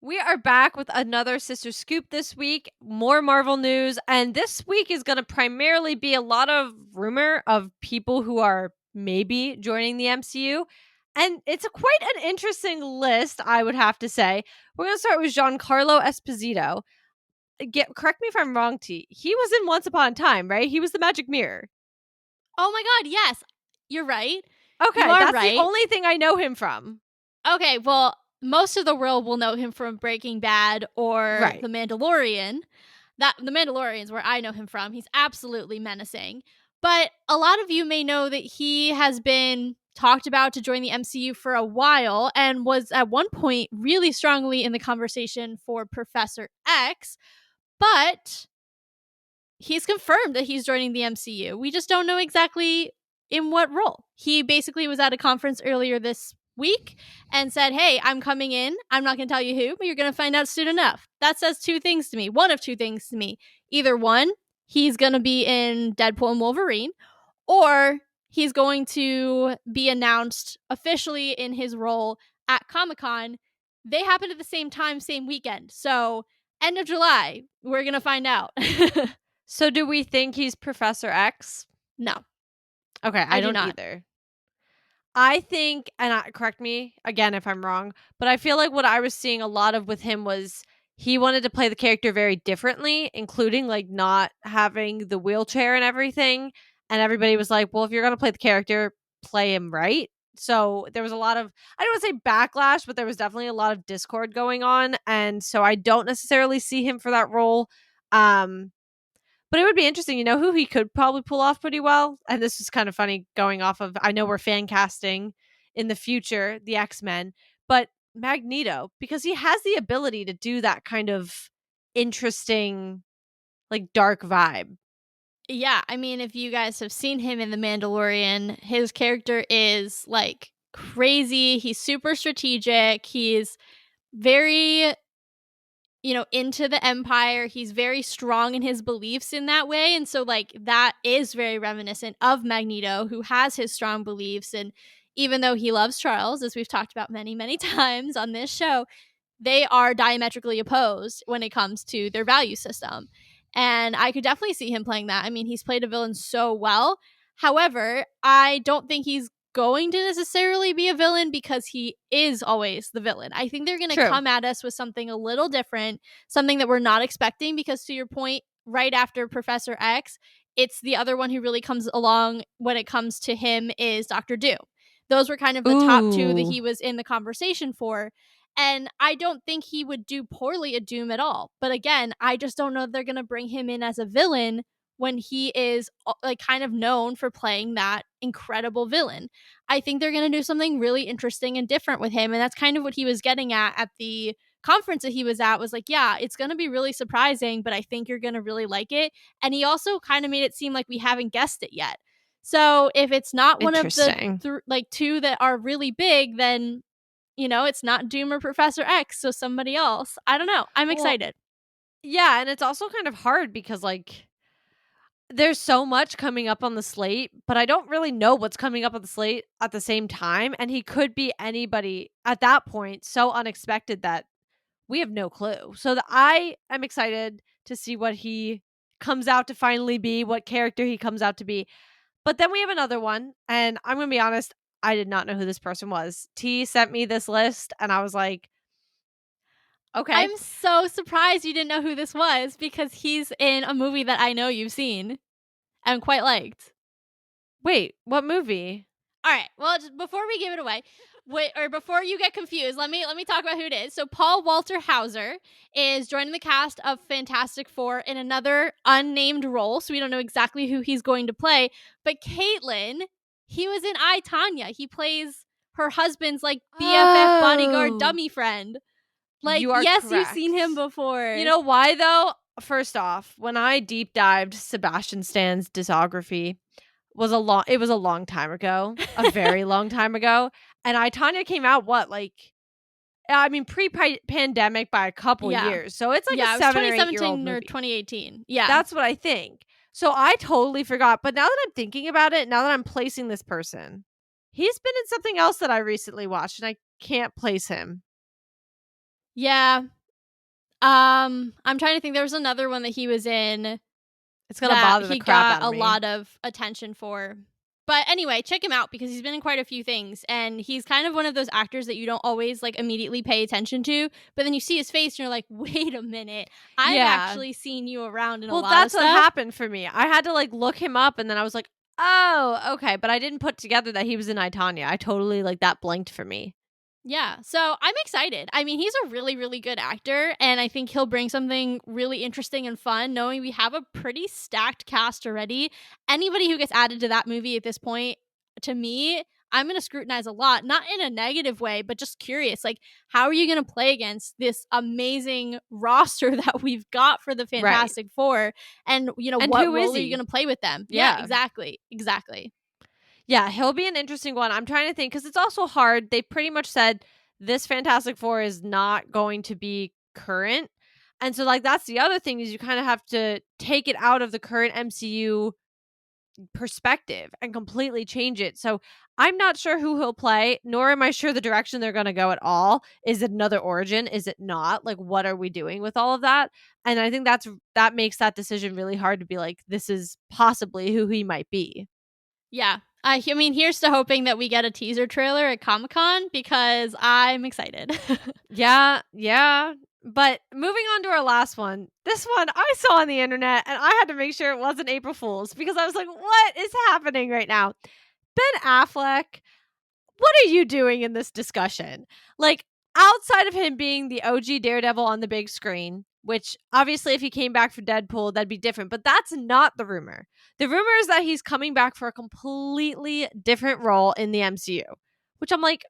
We are back with another Sister Scoop this week, more Marvel news, and this week is going to primarily be a lot of rumor of people who are maybe joining the MCU. And it's quite an interesting list, I would have to say. We're going to start with Giancarlo Esposito. Correct me if I'm wrong, T. He was in Once Upon a Time, right? He was the Magic Mirror. Oh my god, yes. You're right. You Okay, are that's the right. only thing I know him from. Okay, well, most of the world will know him from Breaking Bad or Right. The Mandalorian. The Mandalorian's where I know him from. He's absolutely menacing. But a lot of you may know that he has been talked about to join the MCU for a while and was at one point really strongly in the conversation for Professor X, but he's confirmed that he's joining the MCU. We just don't know exactly in what role. He basically was at a conference earlier this week and said, "Hey, I'm coming in. I'm not going to tell you who, but you're going to find out soon enough." That says two things to me. One of two things to me. Either one, he's going to be in Deadpool and Wolverine, or he's going to be announced officially in his role at Comic-Con. They happened at the same time, same weekend. So, end of July, we're going to find out. So do we think he's Professor X? No, Okay, I I do don't not. either. I think, and correct me again if I'm wrong, but I feel like what I was seeing a lot of with him was he wanted to play the character very differently, including like not having the wheelchair and everything. And everybody was like, well, if you're going to play the character, play him right. So there was a lot of, I don't want to say backlash, but there was definitely a lot of discord going on. And so I don't necessarily see him for that role. Um, but it would be interesting, who he could probably pull off pretty well. And this is kind of funny going off of, I know we're fan casting in the future, the X-Men, but Magneto, because he has the ability to do that kind of interesting, like dark vibe. Yeah, I mean, if you guys have seen him in The Mandalorian, his character is like crazy. He's super strategic. He's very, into the Empire. He's very strong in his beliefs in that way. And so, like, that is very reminiscent of Magneto, who has his strong beliefs. And even though he loves Charles, as we've talked about many, many times on this show, they are diametrically opposed when it comes to their value system. And I could definitely see him playing that. I mean, he's played a villain so well. However, I don't think he's going to necessarily be a villain because he is always the villain. I think they're going to True. come at us with something a little different, something that we're not expecting, because to your point, right after Professor X, it's the other one who really comes along when it comes to him is Doctor Doom. Those were kind of the top two that Ooh, he was in the conversation for. And I don't think he would do poorly at Doom at all. But again, I just don't know if they're going to bring him in as a villain when he is like kind of known for playing that incredible villain. I think they're going to do something really interesting and different with him. And that's kind of what he was getting at the conference that he was at, was like, yeah, it's going to be really surprising, but I think you're going to really like it. And he also kind of made it seem like we haven't guessed it yet. So if it's not one of the interesting. like two that are really big, then it's not Doom or Professor X, so somebody else. I don't know. I'm Well, excited. yeah, and it's also kind of hard because like there's so much coming up on the slate, but I don't really know what's coming up on the slate at the same time. And he could be anybody at that point, so unexpected that we have no clue. So I am excited to see what he comes out to finally be, what character he comes out to be. But then we have another one, and I'm going to be honest, I did not know who this person was. T sent me this list, and I was like, okay, I'm so surprised you didn't know who this was, because he's in a movie that I know you've seen and quite liked. wait, what movie? All right. Well, just before we give it away, or before you get confused, let me talk about who it is. So Paul Walter Hauser is joining the cast of Fantastic Four in another unnamed role, so we don't know exactly who he's going to play. But Caitlin, he was in I, Tanya. He plays her husband's like BFF bodyguard Oh, dummy friend. Like, you are yes, you've correct. seen him before. You know why, though? First off, when I deep dived Sebastian Stan's discography, it was a long time ago, a very long time ago. And I, Tanya came out pre-pandemic by a couple Yeah. years. So it's like Yeah, a it was 7 or 8 year old 2017 or movie. 2018. Yeah. That's what I think. So I totally forgot. But now that I'm thinking about it, now that I'm placing this person, he's been in something else that I recently watched and I can't place him. Yeah. I'm trying to think. There was another one that he was in It's gonna that bother the he crap got out of a me. lot of attention for. But anyway, check him out because he's been in quite a few things, and he's kind of one of those actors that you don't always like immediately pay attention to, but then you see his face and you're like, "Wait a minute. I've Yeah. actually seen you around in a Well, lot of that's what stuff." happened for me. I had to, like, look him up, and then I was like, "Oh, okay," but I didn't put together that he was in I, Tonya. I totally like, that blinked for me. Yeah, so I'm excited. I mean, he's a really, really good actor, and I think he'll bring something really interesting and fun, knowing we have a pretty stacked cast already. Anybody who gets added to that movie at this point, to me, I'm going to scrutinize a lot, not in a negative way, but just curious. Like, how are you going to play against this amazing roster that we've got for the Right. Fantastic Four? And, And what who is role are you he? going to play with them? Yeah, Yeah. exactly. Exactly. Yeah, he'll be an interesting one. I'm trying to think because it's also hard. They pretty much said this Fantastic Four is not going to be current. And so, like, that's the other thing is you kind of have to take it out of the current MCU perspective and completely change it. So I'm not sure who he'll play, nor am I sure the direction they're going to go at all. Is it another origin? Is it not? Like, what are we doing with all of that? And I think that makes that decision really hard to be like, this is possibly who he might be. Yeah. I mean, here's to hoping that we get a teaser trailer at Comic-Con because I'm excited. Yeah, yeah. But moving on to our last one. This one I saw on the internet and I had to make sure it wasn't April Fool's because I was like, what is happening right now? Ben Affleck, what are you doing in this discussion? Like, outside of him being the OG Daredevil on the big screen, which obviously if he came back for Deadpool, that'd be different, but that's not the rumor. The rumor is that he's coming back for a completely different role in the MCU, which I'm like,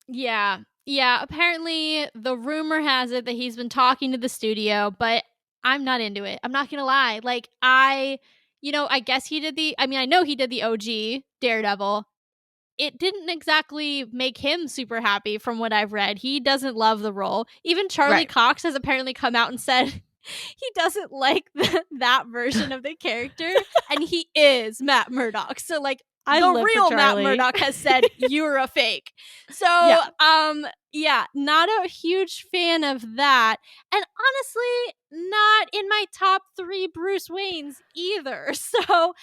Yeah. Yeah. Apparently, the rumor has it that he's been talking to the studio, but I'm not into it. I'm not going to lie. Like, I guess I know he did the OG Daredevil. It didn't exactly make him super happy from what I've read. He doesn't love the role. Even Charlie right. Cox has apparently come out and said he doesn't like that version of the character, and he is Matt Murdock. So, like, I the live for real Matt Charlie. Murdock has said you're a fake. So, Yeah. yeah, not a huge fan of that. And honestly, not in my top 3 Bruce Waynes either. So,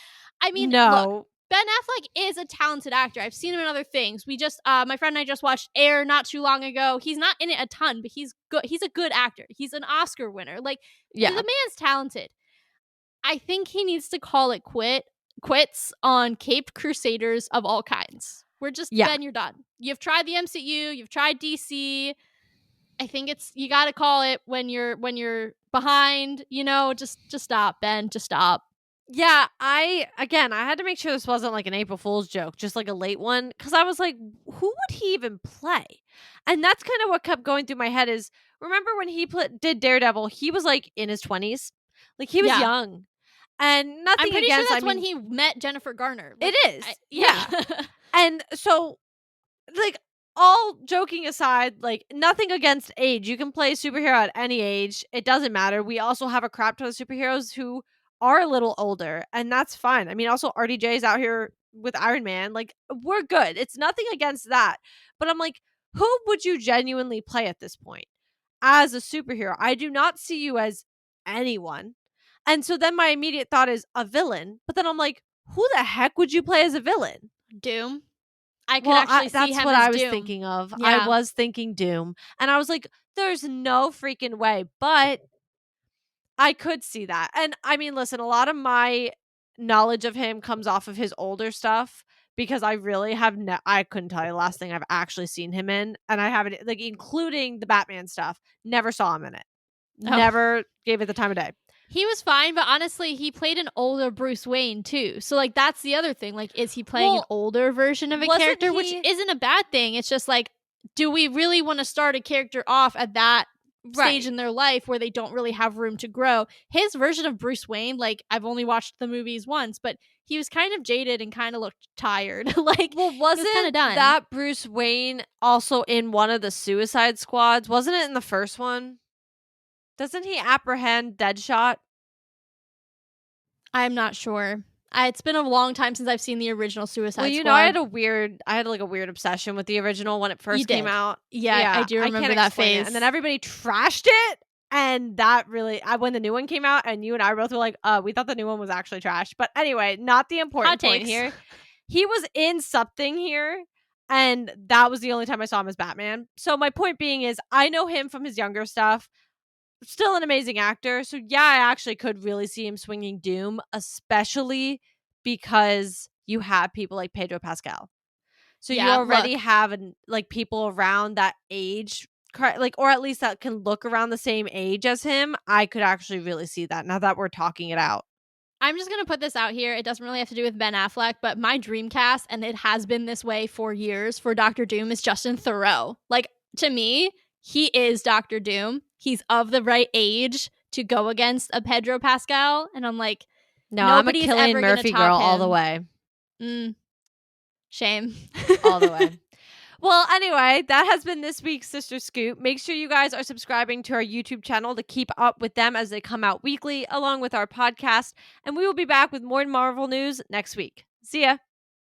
I mean, look, No. Ben Affleck is a talented actor. I've seen him in other things. My friend and I just watched Air not too long ago. He's not in it a ton, but he's good. He's a good actor. He's an Oscar winner. Like, the Yeah. man's talented. I think he needs to call it quits on Caped Crusaders of all kinds. We're just, Yeah. Ben, you're done. You've tried the MCU, you've tried DC. I think you got to call it when you're behind. Just stop, Ben. Just stop. Yeah, I had to make sure this wasn't like an April Fool's joke, just like a late one, because I was like, who would he even play? And that's kind of what kept going through my head is remember when he did Daredevil, he was like in his 20s. Like he was Yeah, young. And I'm nothing pretty sure against, I that's when mean, he met Jennifer Garner. it Like, is. yeah. Yeah. And so like all joking aside, like nothing against age. You can play a superhero at any age. It doesn't matter. We also have a crap ton of superheroes who are a little older, and that's fine. I mean, also RDJ is out here with Iron Man. Like, we're good. It's nothing against that. But I'm like, who would you genuinely play at this point as a superhero? I do not see you as anyone. And so then my immediate thought is a villain. But then I'm like, who the heck would you play as a villain? Doom. I could Well, actually see that's him what as I was Doom. thinking of. I Yeah. was thinking Doom, and I was like, "There's no freaking way," but I could see that. And I mean, listen, a lot of my knowledge of him comes off of his older stuff because I really have I couldn't tell you the last thing I've actually seen him in, and I haven't like including the Batman stuff. Never saw him in it. Oh. Never gave it the time of day. He was fine, but honestly, he played an older Bruce Wayne too. So, like, that's the other thing. Like, is he playing an Well, older version of a wasn't character, which he isn't a bad thing. It's just like, do we really want to start a character off at that stage right? in their life where they don't really have room to grow? His version of Bruce Wayne, like, I've only watched the movies once, but he was kind of jaded and kind of looked tired. Like, Well, he was kind of wasn't done. that Bruce Wayne also in one of the Suicide Squads? Wasn't it in the first one? Doesn't he apprehend Deadshot? I'm not sure. It's been a long time since I've seen the original Well, Suicide you know, I Squad. had like a weird obsession with the original when it You first came did. out. Yeah, I Yeah, do I can't remember that explain it. And then phase. everybody trashed it. And that really, when the new one came out, and you and I both were like, we thought the new one was actually trash. But anyway, not the Hot important point takes. here. He was in something here, and that was the only time I saw him as Batman. So my point being is, I know him from his younger stuff. Still an amazing actor. So yeah, I actually could really see him swinging Doom, especially because you have people like Pedro Pascal. So you Yeah, already look, have like people around that age, like, or at least that can look around the same age as him. I could actually really see that now that we're talking it out. I'm just going to put this out here. It doesn't really have to do with Ben Affleck, but my dream cast, and it has been this way for years for Doctor Doom, is Justin Theroux. Like, to me, he is Doctor Doom. He's of the right age to go against a Pedro Pascal. And I'm like, No, I'm a nobody's Cillian ever going to Murphy girl top all the him. way. Shame. All the way. Well, anyway, that has been this week's Sister Scoop. Make sure you guys are subscribing to our YouTube channel to keep up with them as they come out weekly, along with our podcast. And we will be back with more Marvel news next week. See ya.